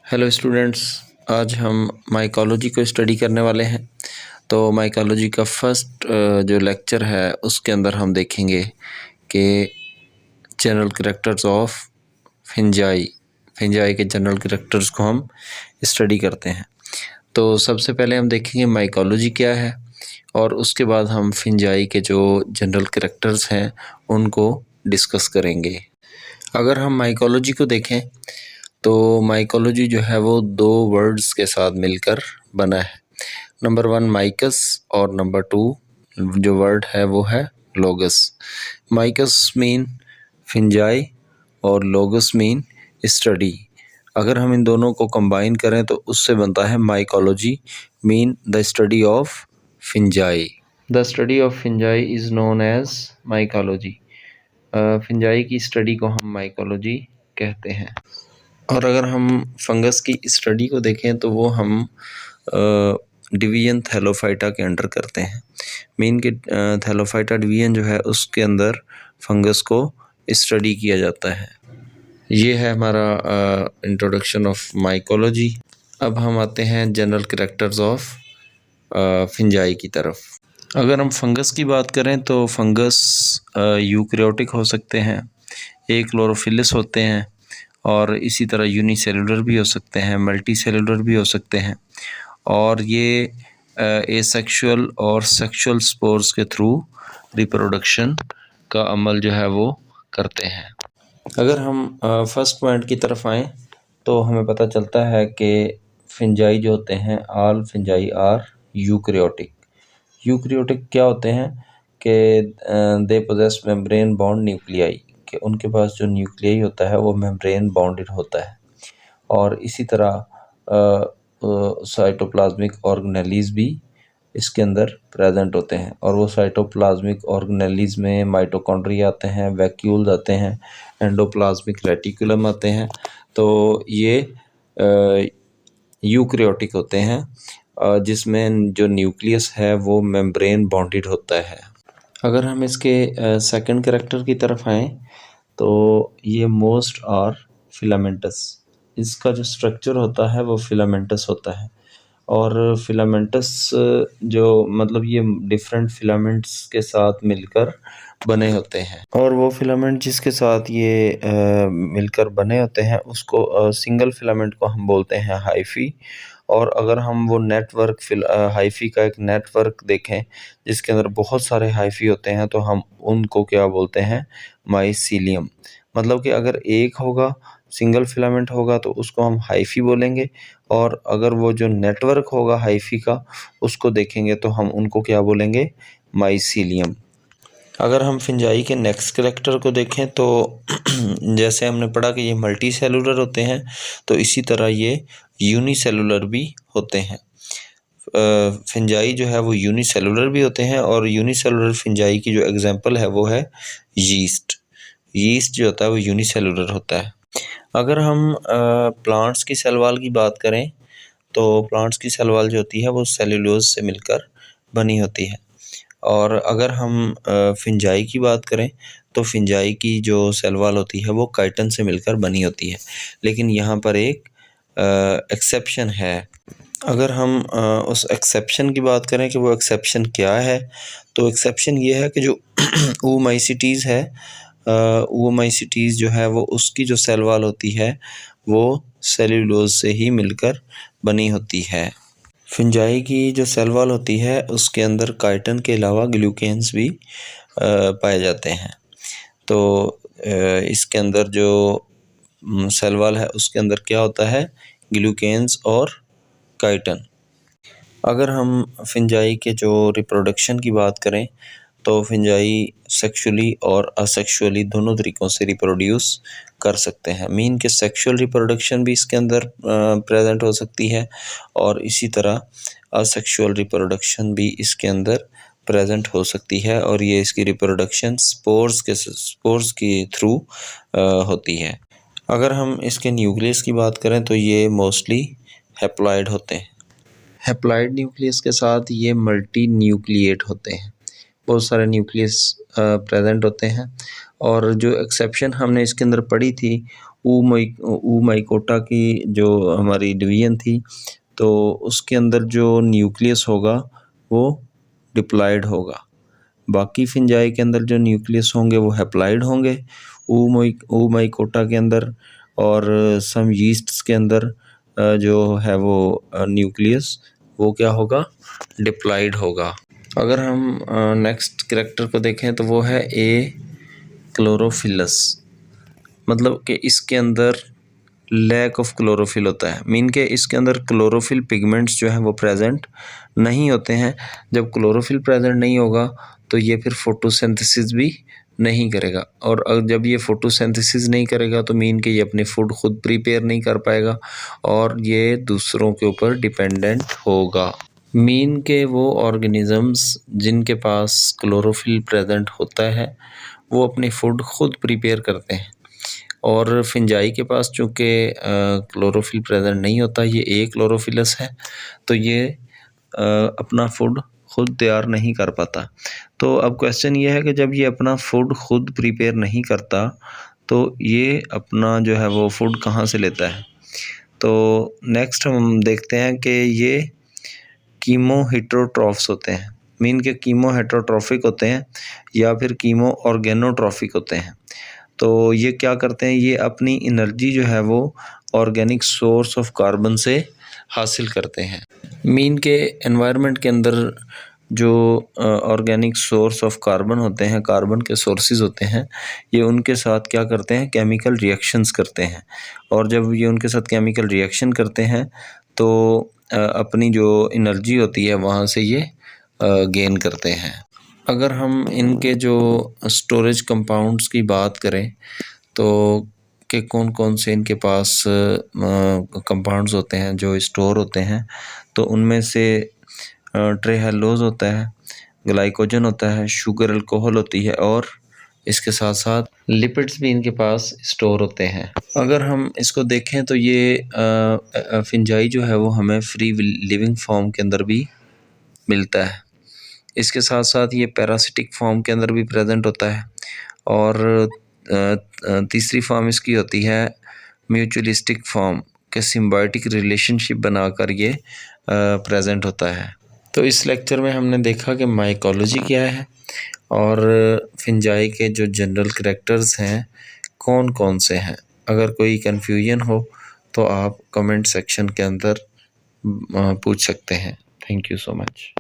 Hello students, आज हम mycology को स्टडी करने वाले हैं। तो माइकोलॉजी का फर्स्ट जो लेक्चर है उसके अंदर हम देखेंगे कि जनरल कैरेक्टर्स ऑफ फिंजाई के जनरल कैरेक्टर्स को हम स्टडी करते हैं। तो सबसे पहले हम देखेंगे माइकोलॉजी क्या है और उसके बाद हम फिंजाई के जो जनरल कैरेक्टर्स हैं उनको डिस्कस करेंगे। अगर हम माइकोलॉजी को देखें तो माइकोलॉजी जो है वो दो वर्ड्स के साथ मिलकर बना है। नंबर 1 माइकस और नंबर 2 जो वर्ड है वो है लोगस। माइकस मीन फिंजाई और लोगस मीन स्टडी। अगर हम इन दोनों को कंबाइन करें तो उससे बनता है mycology mean the study of fungi. The study of fungi is known as mycology. Fungi की स्टडी को हम माइकोलॉजी कहते हैं। और अगर हम फंगस की स्टडी को देखें तो वो हम डिवीजन थैलोफाइटा के अंडर करते हैं। मीन के थैलोफाइटा डिवीजन जो है उसके अंदर फंगस को स्टडी किया जाता है। ये है हमारा इंट्रोडक्शन ऑफ माइकोलॉजी। अब हम आते हैं जनरल कैरेक्टर्स ऑफ फिंजाई की तरफ। अगर हम फंगस की बात करें तो फंगस यूकैरियोटिक हो सकते हैं, क्लोरोफिलिस होते हैं और इसी तरह यूनिसेलुलर भी हो सकते हैं, मल्टी सेलुलर भी हो सकते हैं और ये एसेक्सुअल और सेक्सुअल स्पोर्स के थ्रू रिप्रोडक्शन का अमल जो है वो करते हैं। अगर हम फर्स्ट पॉइंट की तरफ आएँ तो हमें पता चलता है कि फिंजाई जो होते हैं ऑल फिंजाई आर यूकैरियोटिक। यूकैरियोटिक क्या होते हैं कि they possess membrane bound nuclei, कि उनके पास जो न्यूक्लियाई होता है वो मेम्ब्रेन बाउंडेड होता है और इसी तरह साइटोप्लाज्मिक ऑर्गेनेलीज भी इसके अंदर प्रेजेंट होते हैं और वो साइटोप्लाज्मिक ऑर्गेनेलीज में माइटोकॉन्ड्रिया आते हैं, वैक्यूल्स आते हैं, एंडोप्लाज्मिक रेटिकुलम आते हैं। तो ये यूकैरियोटिक होते हैं जिसमें जो न्यूक्लियस है वो मेम्ब्रेन बाउंडेड होता है। अगर हम इसके सेकंड कैरेक्टर की तरफ आएँ तो ये मोस्ट आर फिलामेंटस। इसका जो स्ट्रक्चर होता है वो फिलामेंटस होता है और फिलामेंटस जो मतलब ये डिफरेंट फिलामेंट्स के साथ मिलकर बने होते हैं और वो फिलामेंट जिसके साथ ये मिलकर बने होते हैं उसको सिंगल फिलामेंट को हम बोलते हैं हाइफी। और अगर हम वो नेटवर्क हाइफी का एक नेटवर्क देखें जिसके अंदर बहुत सारे हाइफी होते हैं तो हम उनको क्या बोलते हैं, माइसीलियम। मतलब कि अगर एक होगा सिंगल फिलामेंट होगा तो उसको हम हाइफी बोलेंगे और अगर वो जो नेटवर्क होगा हाइफी का उसको देखेंगे तो हम उनको क्या बोलेंगे, माइसीलियम। अगर हम फिंजाई के नेक्स्ट कैरेक्टर को देखें तो जैसे हमने पढ़ा कि ये मल्टी सेलुलर होते हैं तो इसी तरह ये यूनिसेलुलर भी होते हैं। फिंजाई जो है वो यूनिसेलुलर भी होते हैं और यूनिसेलुलर फिंजाई की जो एग्जांपल है वो है यीस्ट। यीस्ट जो होता है वो यूनिसेलुलर होता है। अगर हम प्लांट्स की सेल वॉल की बात करें तो प्लांट्स की सेल वॉल जो होती है वो सेलुलोज से मिलकर बनी होती है और अगर हम फिंजाई की बात करें तो फिंजाई की जो सेल वॉल होती है वो काइटिन से मिलकर बनी होती है। लेकिन यहाँ पर एक एक्सेप्शन है। अगर हम उस एक्सेप्शन की बात करें कि वो एक्सेप्शन क्या है तो एक्सेप्शन ये है कि जो ओमाइसिटीज़ है, ओमाइसिटीज़ जो है वो उसकी जो सेल वॉल होती है वो सेल्यूलोज से ही मिलकर बनी होती है। फिंजाई की जो सेल वॉल होती है उसके अंदर काइटिन के अलावा ग्लूकेन्स भी पाए जाते हैं। तो इसके अंदर जो सेल वॉल है उसके अंदर क्या होता है, ग्लूकेन्स और काइटिन। अगर हम फिंजाई के जो रिप्रोडक्शन की बात करें तो फिंजाई सेक्सुअली और असेक्सुअली दोनों तरीक़ों से रिप्रोड्यूस कर सकते हैं। मीन के सेक्सुअल रिप्रोडक्शन भी इसके अंदर प्रेजेंट हो सकती है और इसी तरह असेक्सुअल रिप्रोडक्शन भी इसके अंदर प्रेजेंट हो सकती है और ये इसकी रिप्रोडक्शन स्पोर्स के थ्रू होती है। अगर हम इसके न्यूक्लियस की बात करें तो ये मोस्टली हैप्लॉइड होते हैं। हैप्लॉइड न्यूक्लियस के साथ ये मल्टी न्यूक्लिएट होते हैं। बहुत सारे न्यूक्लियस प्रेजेंट होते हैं। और जो एक्सेप्शन हमने इसके अंदर पढ़ी थी ऊमाइकोटा की जो हमारी डिवीजन थी, तो उसके अंदर जो न्यूक्लियस होगा वो डिप्लॉयड होगा। बाकी फिंजाई के अंदर जो न्यूक्लियस होंगे वो हैप्लॉयड होंगे ऊमाइकोटा के अंदर, और सम यीस्ट्स के अंदर जो है वो न्यूक्लियस वो क्या होगा, डिप्लॉयड होगा। अगर हम नेक्स्ट कैरेक्टर को देखें तो वो है ए क्लोरोफिलस, मतलब कि इसके अंदर लैक ऑफ क्लोरोफिल होता है, मीन के इसके अंदर क्लोरोफिल पिगमेंट्स जो हैं वो प्रेजेंट नहीं होते हैं। जब क्लोरोफिल प्रेजेंट नहीं होगा तो ये फिर फोटोसिंथेसिस भी नहीं करेगा, और जब ये फोटोसिंथेसिस नहीं करेगा तो मीन के ये अपने फूड खुद प्रिपेयर नहीं कर पाएगा और ये दूसरों के ऊपर डिपेंडेंट होगा। मीन के वो ऑर्गेनिजम्स जिनके पास क्लोरोफिल प्रेजेंट होता है वो अपनी फूड खुद प्रिपेयर करते हैं, और फिंजाई के पास चूँकि क्लोरोफिल प्रेजेंट नहीं होता, ये ए क्लोरोफिलस है, तो ये अपना फूड खुद तैयार नहीं कर पाता। तो अब क्वेश्चन ये है कि जब ये अपना फूड खुद प्रिपेयर नहीं करता तो ये अपना जो है वो फूड कहाँ से लेता है। तो नेक्स्ट हम देखते हैं कि ये कीमो हेट्रोट्रॉफ्स होते हैं, मीन के कीमो हेट्रोट्रॉफिक होते हैं या फिर कीमो ऑर्गेनोट्रॉफिक होते हैं। तो ये क्या करते हैं, ये अपनी एनर्जी जो है वो ऑर्गेनिक सोर्स ऑफ कार्बन से हासिल करते हैं। मीन के एनवायरनमेंट के अंदर जो ऑर्गेनिक सोर्स ऑफ कार्बन होते हैं, कार्बन के सोर्सेज होते हैं, ये उनके साथ क्या करते हैं, केमिकल रिएक्शंस करते हैं, और जब ये उनके साथ केमिकल रिएक्शन करते हैं तो अपनी जो एनर्जी होती है वहाँ से ये गेन करते हैं। अगर हम इनके जो स्टोरेज कंपाउंड्स की बात करें तो कि कौन कौन से इनके पास कंपाउंड्स होते हैं जो स्टोर होते हैं, तो उनमें से ट्रेहेलोज होता है, ग्लाइकोजन होता है, शुगर अल्कोहल होती है, और इसके साथ साथ लिपिड्स भी इनके पास स्टोर होते हैं। अगर हम इसको देखें तो ये फिंजाई जो है वो हमें फ्री लिविंग फॉर्म के अंदर भी मिलता है। इसके साथ साथ ये पैरासिटिक फॉर्म के अंदर भी प्रेजेंट होता है, और तीसरी फॉर्म इसकी होती है म्यूचुअलिस्टिक फॉर्म के सिम्बायोटिक रिलेशनशिप बनाकर ये प्रेजेंट होता है। तो इस लेक्चर में हमने देखा कि माइकोलॉजी क्या है और फिंजाई के जो जनरल कैरेक्टर्स हैं कौन कौन से हैं। अगर कोई कन्फ्यूजन हो तो आप कमेंट सेक्शन के अंदर पूछ सकते हैं। Thank you so much.